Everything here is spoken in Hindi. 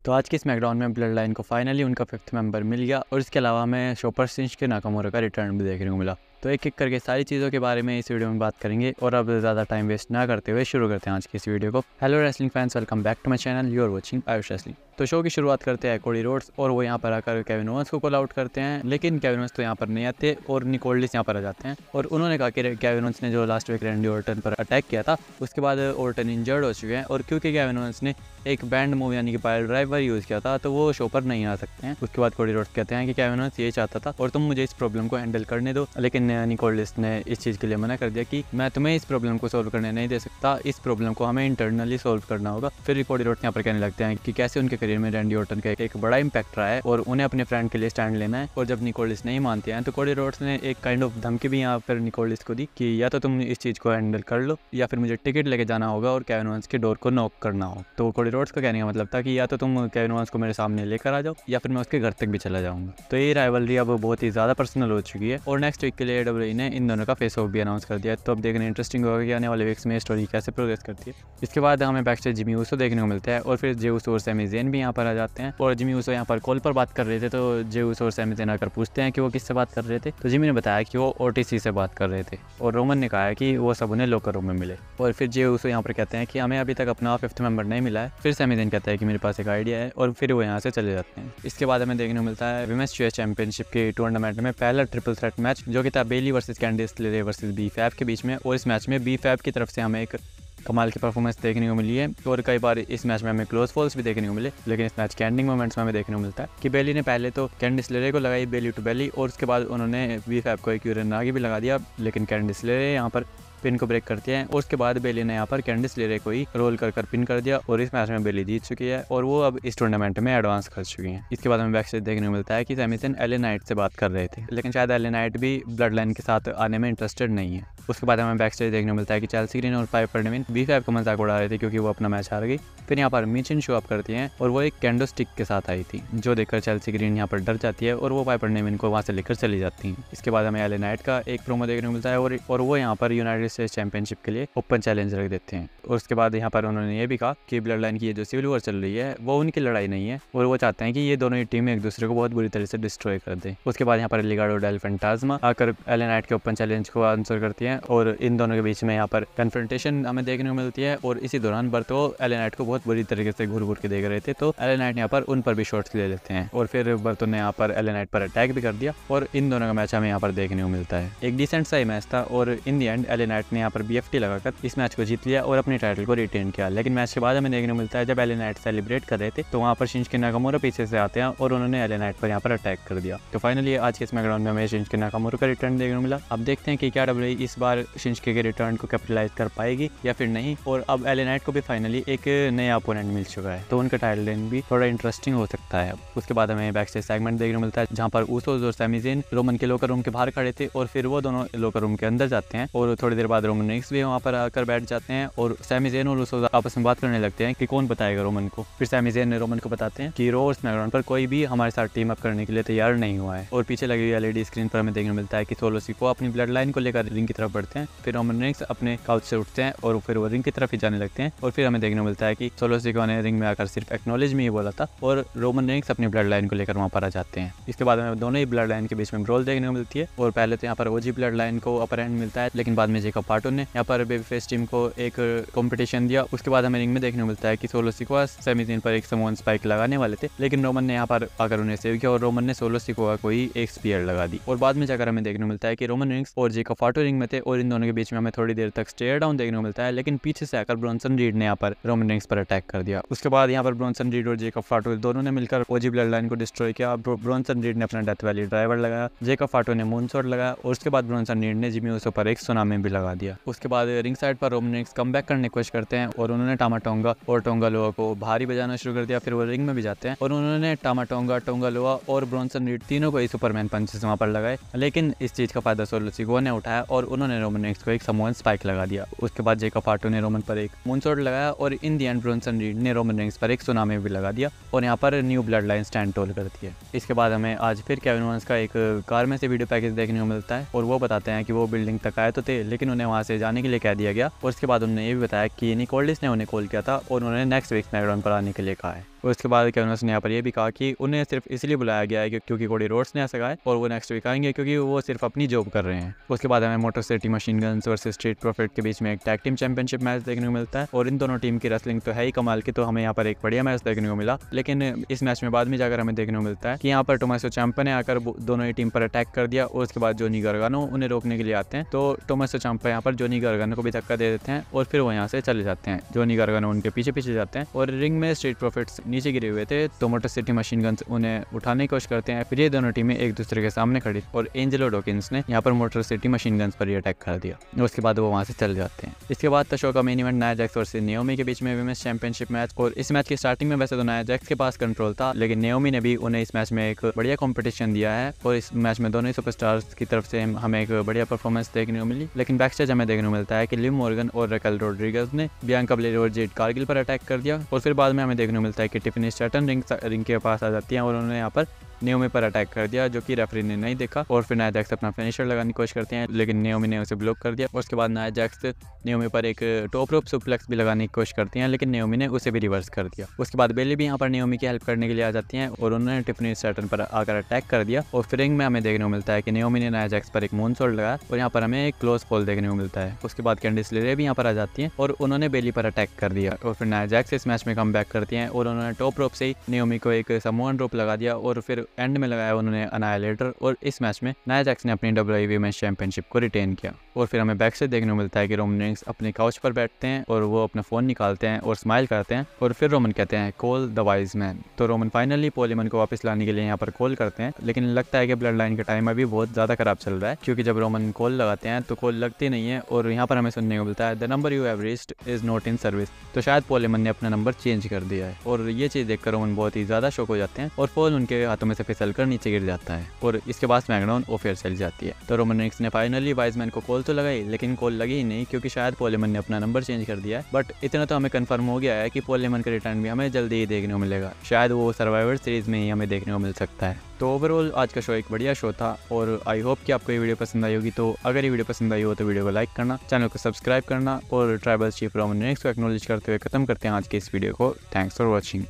तो आज के स्मैकडाउन में ब्लड लाइन को फाइनली उनका 5th मेंबर मिल गया और इसके अलावा हमें शॉपर शिंजुके नाकामोरा का रिटर्न भी देखने को मिला। तो एक एक करके सारी चीज़ों के बारे में इस वीडियो में बात करेंगे और अब ज़्यादा टाइम वेस्ट ना करते हुए शुरू करते हैं आज की इस वीडियो को। Hello wrestling fans, welcome back to my channel, you are watching Ayush wrestling. तो शो की शुरुआत करते हैं कोडी रोड्स और वो यहाँ पर आकर केविन ओवेंस को कॉल आउट करते हैं, लेकिन केविन ओवेंस तो यहाँ पर नहीं आते और निक ऑल्डिस यहाँ पर आ जाते हैं और उन्होंने कहा कि केविन ओवेंस ने जो लास्ट वीक रैंडी ऑर्टन पर अटैक किया था उसके बाद ऑर्टन इंजर्ड हो चुके हैं और क्योंकि केविन ओवेंस ने एक बैंड मूव यानी कि पायल ड्राइवर यूज़ किया था तो वो शो पर नहीं आ सकते हैं। उसके बाद कोडी रोड्स कहते हैं कि केविन ओवेंस ये चाहता था और तुम मुझे इस प्रॉब्लम को हैंडल करने दो, लेकिन निक ऑल्डिस ने इस चीज़ के लिए मना कर दिया कि मैं तुम्हें इस प्रॉब्लम को सोल्व करने नहीं दे सकता, इस प्रॉब्लम को हमें इंटरनली सोल्व करना होगा। फिर कोडी रोड्स यहाँ पर कहने लगते हैं कि कैसे उनके करियर में रैंडी ऑर्टन का एक बड़ा इंपैक्ट रहा है और उन्हें अपने फ्रेंड के लिए स्टैंड लेना है। और जब निक ऑल्डिस नहीं मानते हैं तो कोडी रोड्स ने एक काइंड ऑफ धमकी भी यहाँ पर निक ऑल्डिस को दी कि या तो तुम इस चीज़ को हैंडल कर लो या फिर मुझे टिकट लेके जाना होगा और केविन ओवेंस के डोर को नॉक करना हो। तो कोडी रोड्स का कहने का मतलब था कि या तो तुम केविन ओवेंस को मेरे सामने लेकर आ जाओ या फिर मैं उसके घर तक भी चला जाऊंगा। तो ये राइवलरी अब बहुत ही ज़्यादा पर्सनल हो चुकी है और नेक्स्ट वीक के लिए AEW ने इन दोनों का फेस ऑफ भी अनाउंस कर दिया है। तो अब देखना इंटरेस्टिंग होगा कि आने वाले वीक्स में स्टोरी कैसे प्रोग्रेस करती है। इसके बाद हमें बैकस्टेज जिमी ऊसो देखने को मिलता है और फिर जे ऊसो और सैमी ज़ेन भी यहाँ पर आ जाते हैं और जिमी ऊसो यहाँ पर कॉल पर बात कर रहे थे तो जे ऊसो और सैमी ज़ेन आकर पूछते हैं कि वो किससे बात कर रहे थे। तो जिमी ने बताया कि वो OTC से बात कर रहे थे और रोमन ने कहा है कि वो सब उन्हें लॉकर रूम में मिले। और फिर जे ऊसो यहाँ पर कहते हैं कि हमें अभी तक अपना 5th मेंबर नहीं मिला है। फिर सैमी ज़ेन कहता है कि मेरे पास एक आइडिया है और फिर वो यहाँ से चले जाते हैं। इसके बाद हमें देखने को मिलता है विमेंस यूएस चैंपियनशिप के टूर्नामेंट में पहला ट्रिपल थ्रेट मैच जो कि था बेली वर्सेस कैंडिस लेरे वर्सेस B-Fab के बीच में। और इस मैच में B-Fab की तरफ से हमें एक कमाल की परफॉर्मेंस देखने को मिली है और कई बार इस मैच में हमें क्लोज फॉल्स भी देखने को मिले, लेकिन इस मैच के एंडिंग मोमेंट्स में हमें देखने को मिलता है कि बेली ने पहले तो कैंडिस लेरे को लगाई बेली टू बेली और उसके बाद उन्होंने B-Fab को एक यूरनागी भी लगा दिया, लेकिन कैंडिस लेरे यहाँ पर पिन को ब्रेक करते हैं और उसके बाद बेली ने यहाँ पर कैंडिस लेरे को ही रोल कर पिन कर दिया और इस मैच में बेली जीत चुकी है और वो अब इस टूर्नामेंट में एडवांस कर चुकी हैं। इसके बाद हमें बैकस्टेज देखने को मिलता है कि सैमी ज़ेन LA नाइट से बात कर रहे थे, लेकिन शायद LA नाइट भी ब्लड लाइन के साथ आने में इंटरेस्टेड नहीं है। उसके बाद हमें बैकस्टेज देखने को मिलता है कि चेल्सी ग्रीन और पाइपर निविन B-Fab का मजाक उड़ा रहे थे क्योंकि वो अपना मैच हार गई। फिर यहाँ पर मिचिन शो अप करती हैं और वो एक कैंडो स्टिक के साथ आई थी जो देखकर चेल्सी ग्रीन यहाँ पर डर जाती है और वो पाइपर निविन को वहाँ से लेकर चली जाती हैं। इसके बाद हमें LA नाइट का एक प्रोमो देखने को मिलता है और वो यहाँ पर यूनाइटेड स्टेट्स चैंपियनशिप के लिए ओपन चैलेंज रख देते हैं। और उसके बाद यहाँ पर उन्होंने ये भी कहा कि ब्लड लाइन की ये जो सिविल वॉर चल रही है वो उनकी लड़ाई नहीं है और वो चाहते हैं कि ये दोनों ही टीम एक दूसरे को बहुत बुरी तरह से डिस्ट्रॉय कर दें। उसके बाद यहाँ पर लिगाडो डेल फैंटास्मा आकर LA नाइट के ओपन चैलेंज को आंसर करती हैं और इन दोनों के बीच में यहाँ पर कन्फ्रंटेशन हमें देखने को मिलती है और इसी दौरान बर्तो LA नाइट को बहुत बुरी तरीके से घूर के देख रहे थे तो LA नाइट यहाँ पर उन पर भी शॉट्स ले लेते हैं और फिर बर्तो ने यहाँ पर LA नाइट पर अटैक भी कर दिया और इन दोनों का मैच हमें यहाँ पर देखने को मिलता है। एक डिसेंट सा ही मैच था और इन दी एंड LA नाइट ने यहाँ पर BFT लगाकर इस मैच को जीत लिया और अपने टाइटल को रिटेन किया। लेकिन मैच के बाद हमें देखने को मिलता है जब LA नाइट सेलिब्रेट कर रहे थे तो वहाँ पर शिंजुके नाकामोरा पीछे से आते हैं और उन्होंने LA नाइट पर यहाँ पर अटैक कर दिया। तो फाइनली आज के स्मैकडाउन में हमें शिंजुके नाकामोरा का रिटर्न देखने को मिला। अब देखते हैं कि क्या WWE इस बार शिंजुके के रिटर्न को कैपिटलाइज कर पाएगी या फिर नहीं। और अब LA नाइट को भी फाइनली एक नया अपोनेंट मिल चुका है तो उनका टाइटल रेन भी थोड़ा इंटरेस्टिंग हो सकता है। उसके बाद हमें बैकस्टेज सेगमेंट देखने को मिलता है जहाँ पर ऊसोस और सैमी ज़ेन रोमन के लॉकर रूम के बाहर खड़े थे और फिर वो दोनों लॉकर रूम के अंदर जाते हैं और थोड़ी देर बाद रोमन रेंस भी वहाँ पर आकर बैठ जाते हैं और सैमी ज़ेन और ऊसोस आपस में बात करने लगते हैं कि कौन बताएगा रोमन को। फिर सैमी ज़ेन ने रोमन को बताते हैं कि रॉ और स्मैकडाउन पर कोई भी हमारे साथ टीम अप करने के लिए तैयार नहीं हुआ है। और पीछे लगी हुई LED स्क्रीन पर हमें देखने को मिलता है कि सोलो सिकोआ अपनी ब्लड लाइन को लेकर रिंग की तरफ बढ़ते हैं। फिर रोमन रेंस अपने काउच से उठते हैं और फिर वो रिंग की तरफ ही जाने लगते हैं और फिर हमें देखने को मिलता है कि सोलो सिकोआ ने रिंग में आकर सिर्फ एक्नॉलेज में ही बोला था और रोमन रेंस अपनी ब्लड लाइन को लेकर वहाँ पर आ जाते हैं। इसके बाद हमें दोनों ही ब्लड लाइन के बीच में ब्रोल देखने को मिलती है और पहले तो यहाँ पर OG ब्लड लाइन को अपर हैंड मिलता है, लेकिन बाद में जेकब पार्टो ने यहाँ पर बेबी फेस टीम को एक कंपटीशन दिया। उसके बाद हमें रिंग में देखने को मिलता है कि सोलो सिकोआ सैमी ज़ेन पर एक समोन स्पाइक लगाने वाले थे, लेकिन रोमन ने यहाँ पर आकर उन्हें सेव किया और रोमन ने सोलो सिकोआ को ही एक स्पीयर लगा दी। और बाद में जाकर हमें देखने को मिलता है कि रोमन रेंस और जेकब पार्टो रिंग में थे और इन दोनों के बीच में हमें थोड़ी देर तक स्टेयर डाउन देखने को मिलता है, लेकिन पीछे से आकर ब्रॉन्सन रीड ने यहाँ पर रोमन रेंस पर अटैक कर दिया। उसके बाद यहाँ पर ब्रॉन्सन रीड और जेकब पार्टो दोनों ने मिलकर OG ब्लड लाइन को डिस्ट्रॉय किया। ब्रॉन्सन रीड ने अपना डेथ वैली ड्राइवर लगाया, जेकब पार्टो ने मूनसॉट लगाया और उसके बाद ब्रॉन्सन रीड ने जिमी ऊसो पर एक सुनामी भी लगा दिया। उसके बाद रिंग साइड पर रोमन रेंस कम बैक करने की कोशिश करते हैं और उन्होंने टामा टोंगा और टोंगा लोआ को भारी बजाना शुरू कर दिया। फिर वो रिंग में भी जाते हैं और उन्होंने टामा टोंगा, टोंगा लोआ और ब्रॉन्सन रीड तीनों को ही सुपरमैन पंचेस वहाँ पर लगाए, लेकिन इस चीज़ का फायदा सोलो सिकोआ ने उठाया और उन्होंने रोमन रेंस को एक समोन स्पाइक लगा दिया। उसके बाद जेकब पार्टो ने रोमन पर एक मूनसॉट लगाया और इन दी एंड ब्रॉन्सन रीड ने रोमन रेंस पर एक सुनामी भी लगा दिया और यहाँ पर new blood line stand toll करती है। इसके बाद हमें आज फिर केविन ओवेंस का एक कार में से वीडियो पैकेज देखने को मिलता है और वो बताते हैं कि वो बिल्डिंग तक आए तो थे, लेकिन उन्हें वहाँ से जाने के लिए कह दिया गया। और उसके बाद उन्होंने ये भी बताया कि निक ऑल्डिस ने उन्हें कॉल किया था और उन्होंने नेक्स्ट वीक स्मैकडाउन पर आने के लिए कहा है। और उसके बाद केविन ओवंस ने यहाँ पर यह भी कहा कि उन्हें सिर्फ इसलिए बुलाया गया है क्योंकि कोडी रोड्स ने ऐसा कहा है और वो नेक्स्ट वीक आएंगे क्योंकि वो सिर्फ अपनी जॉब कर रहे हैं। उसके बाद हमें motor city machine guns versus street profit के बीच में एक टैग टीम चैंपियनशिप मैच देखने को मिलता है और इन दोनों टीम की रेसलिंग तो है ही कमाल की। तो हमें यहाँ पर एक बढ़िया मैच देखने को मिला, लेकिन इस मैच में बाद में जाकर हमें देखने को मिलता है कि यहाँ पर टोमासो ciampa ने आकर दोनों ही टीम पर अटैक कर दिया और उसके बाद जोनी गार्गानो उन्हें रोकने के लिए आते हैं। तो टोमासो ciampa यहाँ पर जोनी गार्गानो को भी धक्का दे देते हैं और फिर वो यहाँ से चले जाते हैं। जोनी गार्गानो उनके पीछे पीछे जाते हैं और रिंग में स्ट्रीट प्रॉफिट्स नीचे गिरे हुए थे तो मोटर सिटी मशीन गन्स उन्हें उठाने की कोशिश करते हैं। फिर ये दोनों टीमें एक दूसरे के सामने खड़ी और एंजेलो डॉकिंस ने यहाँ पर मोटर सिटी मशीन गन्स पर ही अटैक कर दिया और उसके बाद वो वहाँ से चले जाते हैं। इसके बाद शो का main event Nia Jax versus Naomi के बीच में विमेंस चैंपियनशिप मैच। और इस मैच की स्टार्टिंग में वैसे तो नाया जैक्स के पास कंट्रोल था, लेकिन नाओमी ने भी उन्हें इस मैच में एक बढ़िया कंपटीशन दिया है और इस मैच में दोनों ही सुपरस्टार्स की तरफ से हमें एक बढ़िया परफॉर्मेंस देखने को मिली। लेकिन बैकस्टेज हमें देखने को मिलता है कि लिव मॉर्गन और रैकेल रोड्रिगेज ने बियांका बेलेर और जेड कारगिल पर अटैक कर दिया और फिर बाद में हमें देखने को मिलता है कि टिफनी स्टैटन रिंग के पास आ जाती है और उन्होंने यहाँ पर नाओमी पर अटैक कर दिया जो कि रेफरी ने नहीं देखा। और फिर नाया जैक्स अपना फिनिशर लगाने की कोशिश करते हैं, लेकिन नाओमी ने उसे ब्लॉक कर दिया। और उसके बाद नाया जैक्स नाओमी पर एक टॉप रोप सुप्लेक्स भी लगाने की कोशिश करती हैं, लेकिन नाओमी ने उसे भी रिवर्स कर दिया। उसके बाद बेली भी यहाँ पर नाओमी की हेल्प करने के लिए आ जाती हैं और उन्होंने टिफनी स्टैटन पर आकर अटैक कर दिया। और फिर रिंग में हमें देखने को मिलता है कि नाओमी ने नाया जैक्स पर एक मूनसॉल्ट लगाया और यहाँ पर हमें एक क्लोज कॉल देखने को मिलता है। उसके बाद कैंडिस लेरे भी यहाँ पर आ जाती हैं और उन्होंने बेली पर अटैक कर दिया। और फिर नाया जैक्स इस मैच में कम बैक करती हैं और उन्होंने टॉप रोप से ही नाओमी को एक समोअन ड्रॉप लगा दिया और फिर एंड में लगाया उन्होंने अनाइलेटर। और इस मैच में नाया जैक्स ने अपनी WWE वुमेन्स चैंपियनशिप को रिटेन किया। और फिर हमें बैक से देखने को मिलता है कि रोमन रेंस अपने काउच पर बैठते हैं और वो अपना फोन निकालते हैं और स्माइल करते हैं और फिर रोमन कहते हैं कॉल द वाइज मैन। तो रोमन फाइनली पॉल हेमन को वापस लाने के लिए यहाँ पर कॉल करते हैं, लेकिन लगता है कि ब्लड लाइन का टाइम अभी बहुत ज्यादा खराब चल रहा है क्योंकि जब रोमन कॉल लगाते हैं तो कॉल लगती नहीं है और यहाँ पर हमें सुनने को मिलता है the number you have reached is not in service. तो शायद पॉल हेमन ने अपना नंबर चेंज कर दिया है और ये चीज देखकर रोमन बहुत ही ज्यादा शॉक हो जाते हैं और फोन उनके हाथों में से फिसल कर नीचे गिर जाता है और इसके बाद स्मैकडाउन ऑफेयर चली जाती है। तो रोमन रेंस ने फाइनली वाइजमैन को कॉल तो लगाई, लेकिन कॉल लगी ही नहीं क्योंकि शायद पॉल हेमन ने अपना नंबर चेंज कर दिया है। बट इतना तो हमें कंफर्म हो गया है कि पॉल हेमन का रिटर्न भी हमें जल्दी ही देखने को मिलेगा, शायद वो सर्वाइवर सीरीज में ही हमें देखने को मिल सकता है। तो ओवरऑल आज का शो एक बढ़िया शो था और आई होप कि आपको ये वीडियो पसंद आई होगी। तो अगर ये वीडियो पसंद आई हो तो वीडियो को लाइक करना, चैनल को सब्सक्राइब करना और ट्राइबल चीफ रोमन रेंस को एक्नॉलेज करते हुए खत्म करते हैं आज के इस वीडियो को। Thanks for watching.